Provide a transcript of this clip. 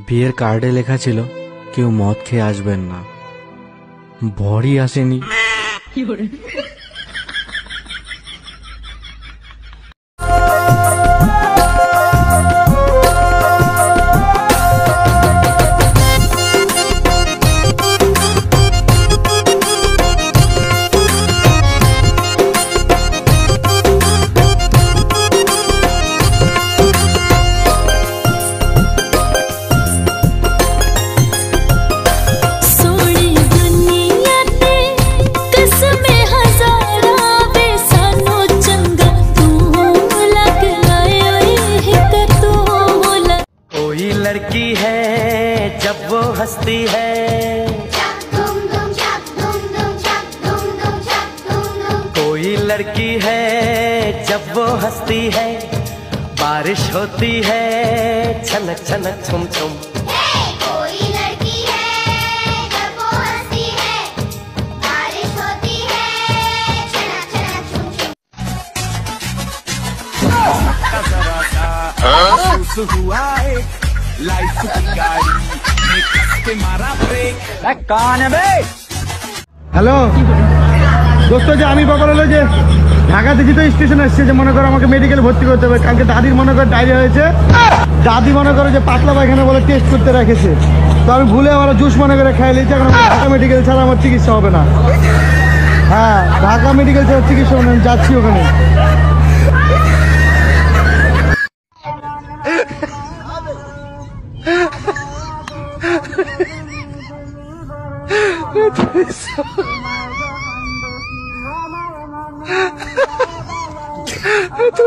বিয়ের কার্ডে লেখা ছিল কেউ মদ খেয়ে আসবেন না। বরই আসেনি। लड़की है जब वो हंसती है, कोई लड़की है जब वो हंसती है, बारिश होती है छनक छनक छुम छुम। कोई लड़की है जब वो हंसती है, बारिश होती है छनक छनक छुम छुम। हुआ एक लाइफ की गाड़ी में कसके मारा ब्रेक। कौन है बे? হ্যালো দোস্ত, যে আমি ব্যাপার হলো যে ঢাকা থেকে তো স্টেশন আসছে, যে মনে করো আমাকে মেডিকেল ভর্তি করতে হবে। কালকে দাদির মনে করো ডায়রিয়া হয়েছে, দাদি মনে করো যে পাতলা পায়খানা বলে টেস্ট করতে রেখেছে, তো আমি ভুলে আমার জুস মনে করে খাই লিয়েছি। এখন ঢাকা মেডিকেল ছাড়া আমার চিকিৎসা হবে না। হ্যাঁ, ঢাকা মেডিকেল ছাড়া চিকিৎসা হবে না, আমি যাচ্ছি ওখানে। Tu